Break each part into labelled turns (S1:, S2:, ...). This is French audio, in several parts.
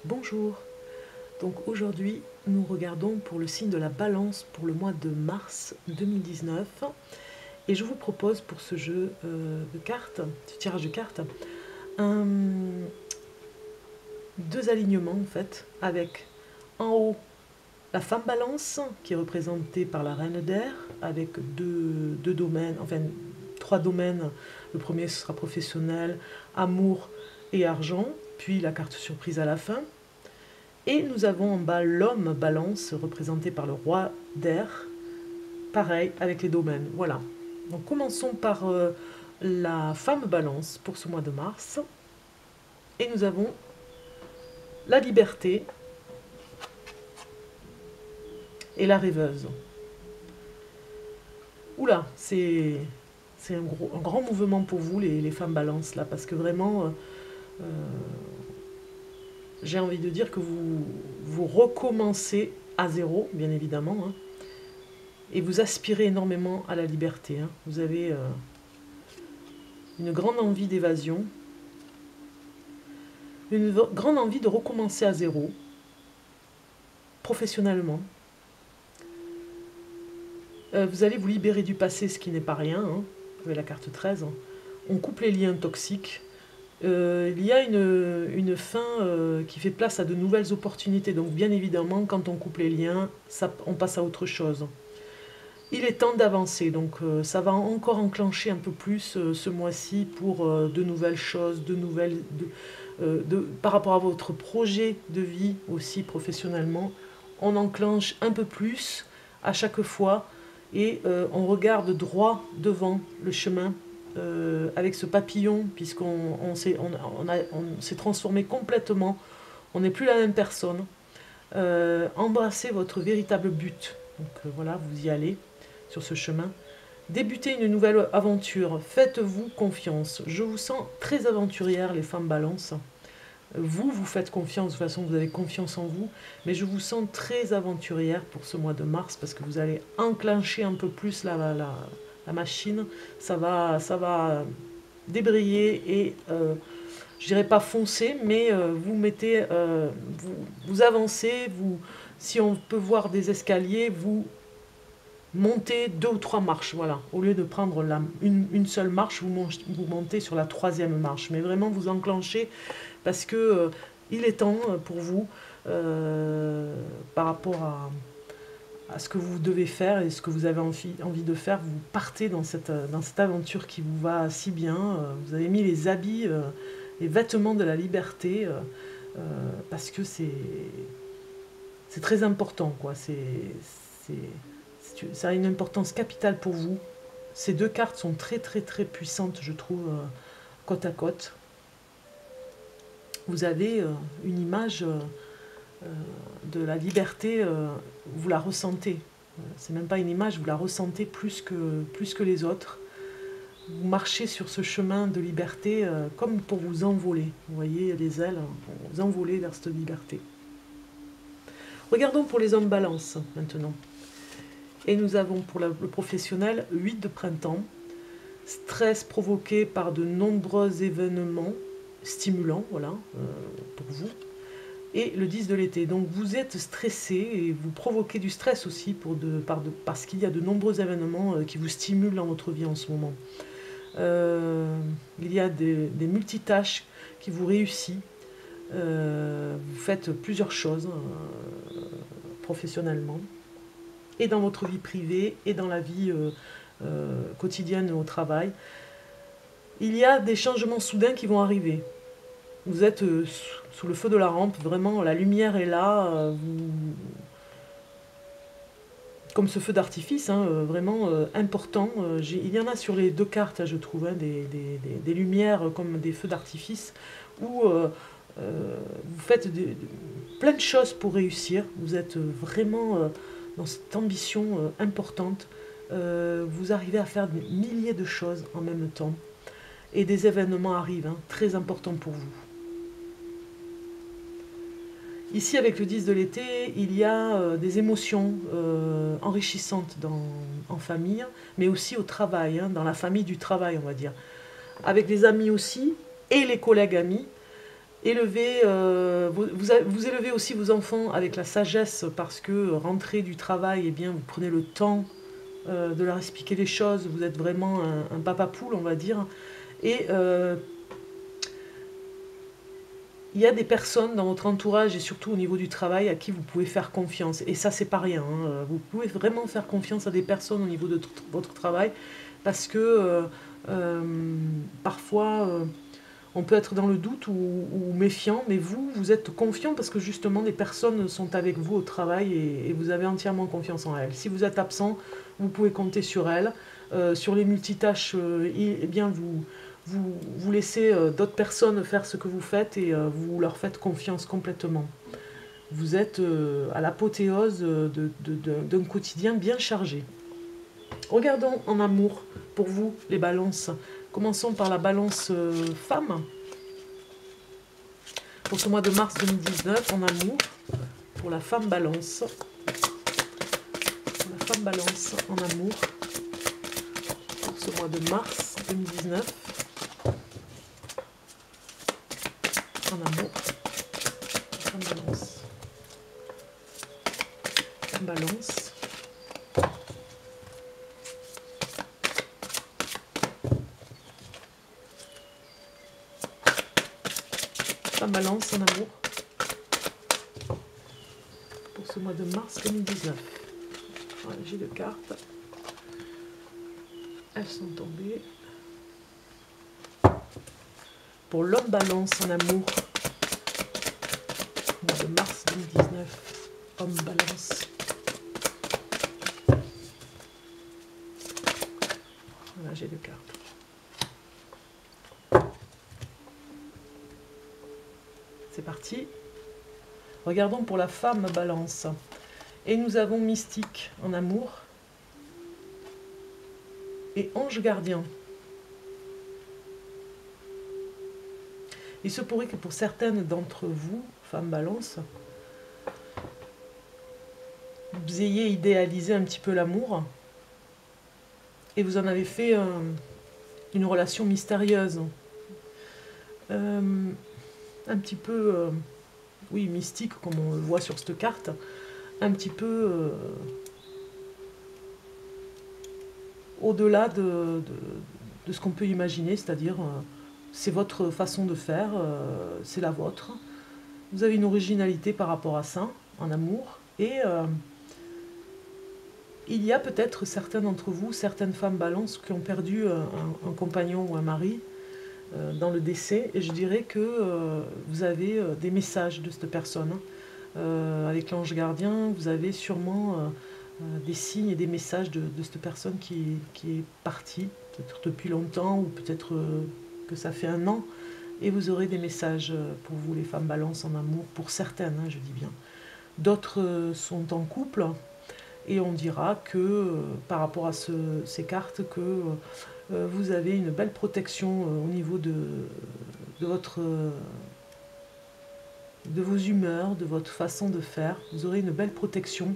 S1: Bonjour, donc aujourd'hui nous regardons pour le signe de la Balance pour le mois de mars 2019 et je vous propose pour ce jeu de cartes, ce tirage de cartes, deux alignements en fait, avec en haut la femme Balance qui est représentée par la reine d'air avec deux domaines, enfin trois domaines. Le premier ce sera professionnel, amour et argent, puis la carte surprise à la fin. Et nous avons en bas l'homme Balance, représenté par le roi d'air, pareil avec les domaines. Voilà. Donc commençons par la femme Balance pour ce mois de mars. Et nous avons la liberté et la rêveuse. Oula, c'est un grand mouvement pour vous, les femmes Balance, là, parce que vraiment, j'ai envie de dire que vous recommencez à zéro, bien évidemment, hein, et vous aspirez énormément à la liberté. Hein. Vous avez une grande envie d'évasion, une grande envie de recommencer à zéro, professionnellement. Vous allez vous libérer du passé, ce qui n'est pas rien, hein. Vous avez la carte 13. Hein. On coupe les liens toxiques. Il y a une fin qui fait place à de nouvelles opportunités. Donc bien évidemment, quand on coupe les liens, on passe à autre chose. Il est temps d'avancer, donc ça va encore enclencher un peu plus ce mois-ci pour de nouvelles choses, par rapport à votre projet de vie aussi professionnellement. On enclenche un peu plus à chaque fois et on regarde droit devant le chemin avec ce papillon, puisqu'on s'est transformé complètement, on n'est plus la même personne. Embrassez votre véritable but, donc voilà, vous y allez sur ce chemin. Débutez une nouvelle aventure, faites-vous confiance. Je vous sens très aventurière, les femmes Balance. Vous faites confiance, de toute façon vous avez confiance en vous, mais je vous sens très aventurière pour ce mois de mars, parce que vous allez enclencher un peu plus la machine, ça va débrayer et, je dirais pas foncer, mais vous mettez, vous avancez, si on peut voir des escaliers, vous montez 2 ou 3 marches, voilà. Au lieu de prendre une seule marche, vous montez sur la 3e marche. Mais vraiment, vous enclenchez parce que il est temps pour vous, par rapport à ce que vous devez faire et ce que vous avez envie de faire. Vous partez dans cette aventure qui vous va si bien. Vous avez mis les habits, les vêtements de la liberté, parce que c'est très important, quoi. Ça a une importance capitale pour vous. Ces deux cartes sont très très très puissantes, je trouve, côte à côte. Vous avez une image de la liberté, vous la ressentez. C'est même pas une image, vous la ressentez plus que les autres. Vous marchez sur ce chemin de liberté comme pour vous envoler. Vous voyez les ailes pour vous envoler vers cette liberté. Regardons pour les hommes Balance maintenant. Et nous avons pour le professionnel 8 de printemps, stress provoqué par de nombreux événements stimulants, voilà, pour vous. Et le 10 de l'été. Donc vous êtes stressé et vous provoquez du stress aussi parce qu'il y a de nombreux événements qui vous stimulent dans votre vie en ce moment. Il y a des multitâches qui vous réussissent. Vous faites plusieurs choses professionnellement. Et dans votre vie privée, et dans la vie quotidienne au travail. Il y a des changements soudains qui vont arriver. Vous êtes sous le feu de la rampe, vraiment, la lumière est là, comme ce feu d'artifice, hein, vraiment important. Il y en a sur les deux cartes, je trouve, hein, des lumières comme des feux d'artifice, où vous faites plein de choses pour réussir. Vous êtes vraiment dans cette ambition importante. Vous arrivez à faire des milliers de choses en même temps. Et des événements arrivent, hein, très importants pour vous. Ici, avec le 10 de l'été, il y a des émotions enrichissantes en famille, mais aussi au travail, hein, dans la famille du travail, on va dire. Avec les amis aussi, et les collègues amis. Élevez, vous élevez aussi vos enfants avec la sagesse parce que rentrée du travail, eh bien, vous prenez le temps de leur expliquer les choses. Vous êtes vraiment un papa poule, on va dire. Et il y a des personnes dans votre entourage et surtout au niveau du travail à qui vous pouvez faire confiance. Et ça, c'est pas rien, hein. Vous pouvez vraiment faire confiance à des personnes au niveau de votre travail parce que euh, parfois on peut être dans le doute ou méfiant, mais vous êtes confiant parce que justement les personnes sont avec vous au travail et vous avez entièrement confiance en elles. Si vous êtes absent, vous pouvez compter sur elles. Sur les multitâches, eh bien vous laissez d'autres personnes faire ce que vous faites et vous leur faites confiance complètement. Vous êtes à l'apothéose d'un quotidien bien chargé. Regardons en amour pour vous les balances. Commençons par la balance femme. Pour ce mois de mars 2019, en amour, pour la femme balance. Pour la femme balance en amour. Pour ce mois de mars 2019. En amour. Femme balance. Femme balance. Femme balance en amour. Pour ce mois de mars 2019. Voilà, j'ai deux cartes. Elles sont tombées. Pour l'homme balance en amour. Mois de mars 2019. Homme balance. Voilà, j'ai deux cartes. C'est parti. Regardons pour la femme balance. Et nous avons mystique en amour. Et ange gardien. Il se pourrait que pour certaines d'entre vous, femmes balance, vous ayez idéalisé un petit peu l'amour. Et vous en avez fait une relation mystérieuse. Un petit peu, oui, mystique, comme on le voit sur cette carte. Un petit peu au-delà de ce qu'on peut imaginer, c'est-à-dire c'est votre façon de faire, c'est la vôtre. Vous avez une originalité par rapport à ça, en amour, et il y a peut-être certains d'entre vous, certaines femmes balance qui ont perdu un compagnon ou un mari dans le décès, et je dirais que vous avez des messages de cette personne. Avec l'ange gardien, vous avez sûrement des signes et des messages de cette personne qui est partie, peut-être depuis longtemps, ou peut-être que ça fait un an, et vous aurez des messages pour vous, les femmes balance en amour, pour certaines, hein, je dis bien. D'autres sont en couple, et on dira que par rapport à ces cartes, que vous avez une belle protection au niveau de vos humeurs, de votre façon de faire. Vous aurez une belle protection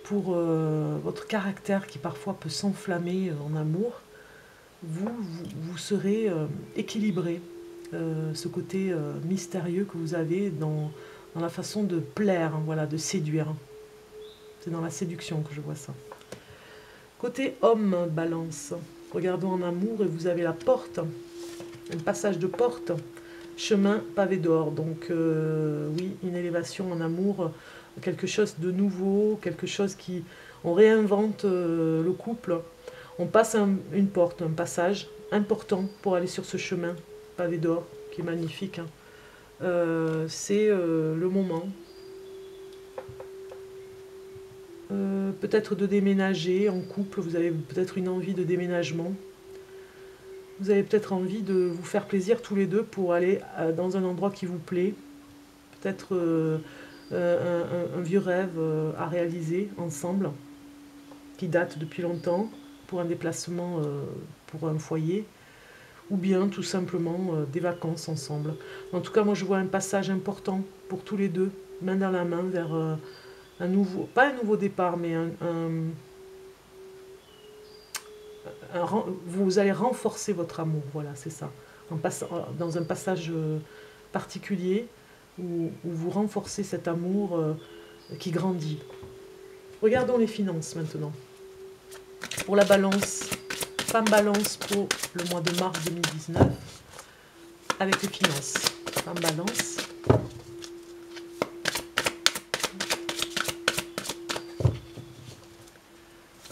S1: pour votre caractère qui parfois peut s'enflammer en amour. Vous serez équilibré. Ce côté mystérieux que vous avez dans la façon de plaire, hein, voilà, de séduire. C'est dans la séduction que je vois ça. Côté homme, balance. Regardons en amour et vous avez la porte, un passage de porte, chemin pavé d'or. Donc oui, une élévation en amour, quelque chose de nouveau, quelque chose qui... On réinvente le couple, on passe une porte, un passage important pour aller sur ce chemin pavé d'or qui est magnifique. Hein. C'est le moment. Peut-être de déménager en couple, vous avez peut-être une envie de déménagement. Vous avez peut-être envie de vous faire plaisir tous les deux pour aller dans un endroit qui vous plaît. Peut-être un vieux rêve à réaliser ensemble, qui date depuis longtemps, pour un déplacement pour un foyer, ou bien tout simplement des vacances ensemble. En tout cas, moi je vois un passage important pour tous les deux, main dans la main, vers un nouveau, pas un nouveau départ, mais vous allez renforcer votre amour, voilà, c'est ça. Dans un passage particulier où vous renforcez cet amour qui grandit. Regardons les finances maintenant. Pour la balance, femme balance pour le mois de mars 2019, avec les finances. Femme balance.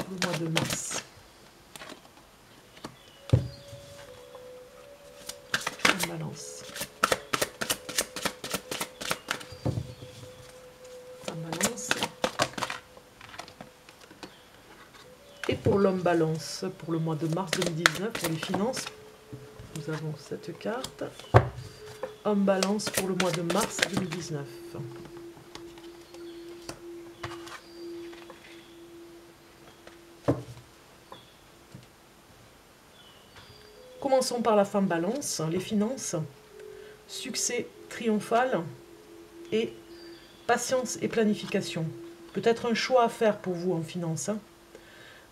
S1: Le mois de mars. Femme balance. Femme balance. Et pour l'homme balance, pour le mois de mars 2019, pour les finances, nous avons cette carte. Homme balance pour le mois de mars 2019. Commençons par la femme balance, les finances, succès triomphal et patience et planification. Peut-être un choix à faire pour vous en finance. Hein.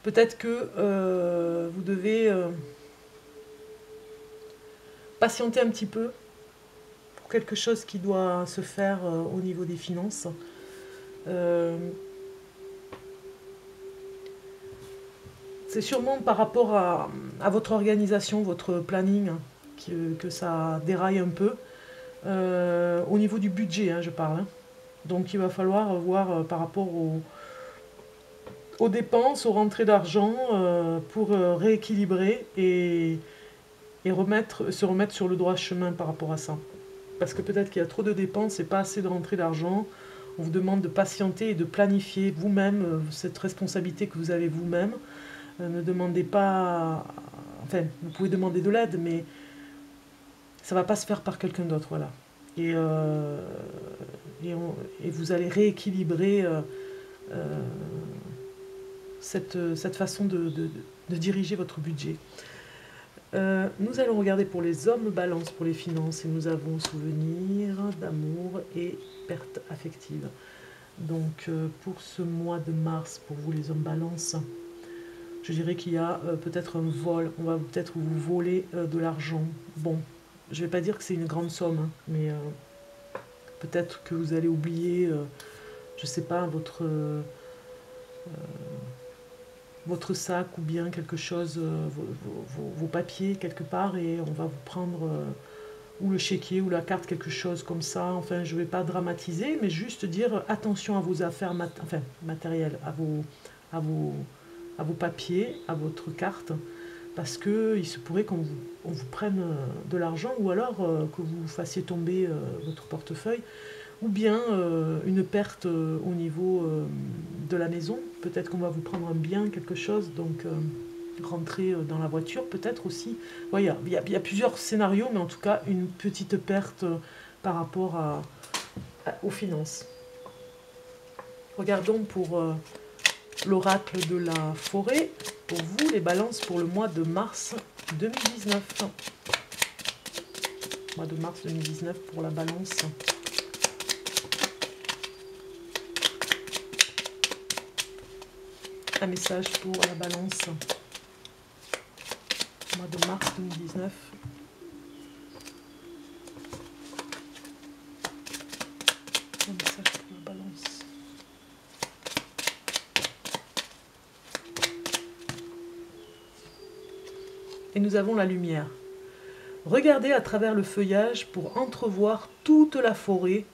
S1: Peut-être que vous devez patienter un petit peu pour quelque chose qui doit se faire au niveau des finances. C'est sûrement par rapport à votre organisation, votre planning, que ça déraille un peu. Au niveau du budget, hein, je parle. Hein. Donc il va falloir voir par rapport aux dépenses, aux rentrées d'argent, pour rééquilibrer et se remettre sur le droit chemin par rapport à ça. Parce que peut-être qu'il y a trop de dépenses et pas assez de rentrées d'argent. On vous demande de patienter et de planifier vous-même cette responsabilité que vous avez vous-même. Ne demandez pas... Enfin, vous pouvez demander de l'aide, mais ça ne va pas se faire par quelqu'un d'autre, voilà. Et vous allez rééquilibrer cette façon de diriger votre budget. Nous allons regarder pour les hommes balance, pour les finances, et nous avons souvenir d'amour et perte affective. Donc pour ce mois de mars, pour vous les hommes balance, je dirais qu'il y a peut-être un vol, on va peut-être vous voler de l'argent. Bon, je ne vais pas dire que c'est une grande somme, hein, mais peut-être que vous allez oublier, je ne sais pas, votre sac ou bien quelque chose, vos papiers quelque part, et on va vous prendre ou le chéquier ou la carte, quelque chose comme ça. Enfin, je ne vais pas dramatiser, mais juste dire attention à vos affaires matérielles, à vos papiers, à votre carte, parce qu'il se pourrait qu'on vous prenne de l'argent, ou alors que vous fassiez tomber votre portefeuille, ou bien une perte au niveau de la maison. Peut-être qu'on va vous prendre un bien, quelque chose, donc rentrer dans la voiture, peut-être aussi. Voilà, il y a plusieurs scénarios, mais en tout cas, une petite perte par rapport aux finances. Regardons pour l'oracle de la forêt, pour vous, les balances pour le mois de mars 2019. Mois de mars 2019 pour la balance. Un message pour la balance. Mois de mars 2019. Un message pour la balance. Et nous avons la lumière. Regardez à travers le feuillage pour entrevoir toute la forêt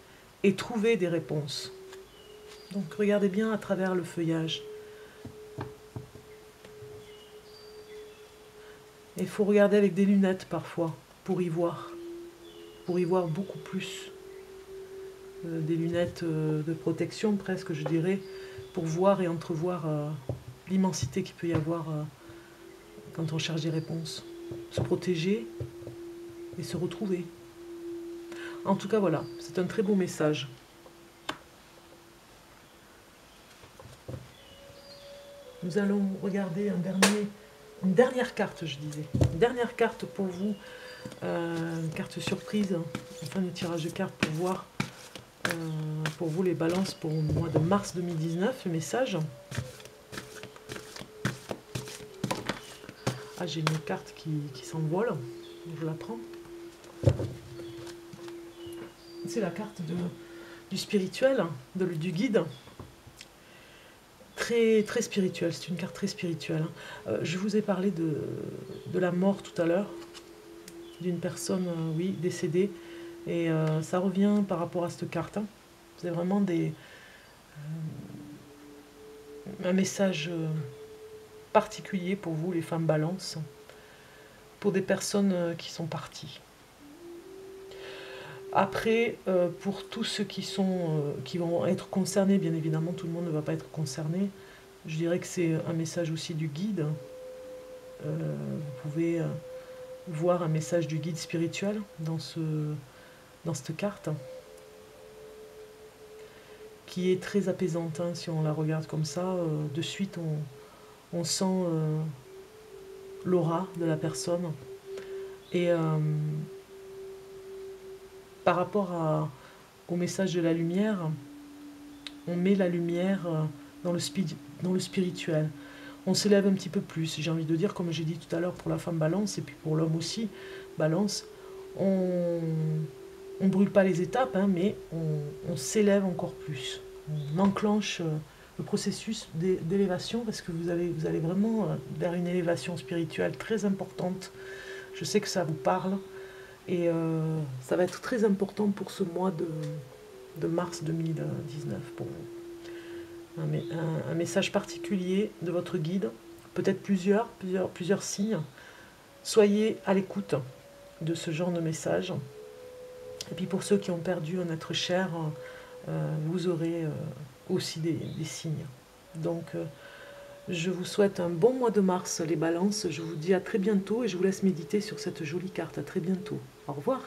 S1: et trouver des réponses. Donc regardez bien à travers le feuillage. Il faut regarder avec des lunettes parfois pour y voir beaucoup plus. Des lunettes de protection presque, je dirais, pour voir et entrevoir l'immensité qu'il peut y avoir quand on cherche des réponses. Se protéger et se retrouver. En tout cas, voilà, c'est un très beau message. Nous allons regarder une dernière carte, je disais. Une dernière carte pour vous, une carte surprise, en fin de tirage de cartes pour voir, pour vous les balances pour le mois de mars 2019, le message. Ah, j'ai une carte qui s'envole, je la prends. c'est la carte du spirituel, du guide. Très, très spirituel, c'est une carte très spirituelle. Je vous ai parlé de la mort tout à l'heure, d'une personne, oui, décédée. Et ça revient par rapport à cette carte. Hein. C'est vraiment un message particulier pour vous, les femmes balance, pour des personnes qui sont parties. Après, pour tous ceux qui vont être concernés, bien évidemment, tout le monde ne va pas être concerné. Je dirais que c'est un message aussi du guide. Vous pouvez voir un message du guide spirituel dans cette carte, qui est très apaisante. Hein, si on la regarde comme ça, de suite, on sent l'aura de la personne. Et par rapport au message de la lumière, on met la lumière dans le spirituel. On s'élève un petit peu plus, j'ai envie de dire, comme j'ai dit tout à l'heure pour la femme balance, et puis pour l'homme aussi, balance, on brûle pas les étapes, hein, mais on s'élève encore plus. On enclenche le processus d'élévation, parce que vous allez vraiment vers une élévation spirituelle très importante. Je sais que ça vous parle. Et ça va être très important pour ce mois de mars 2019 pour vous. Un message particulier de votre guide, peut-être plusieurs signes. Soyez à l'écoute de ce genre de message. Et puis pour ceux qui ont perdu un être cher, vous aurez aussi des signes. Donc je vous souhaite un bon mois de mars, les balances. Je vous dis à très bientôt et je vous laisse méditer sur cette jolie carte. À très bientôt. Au revoir.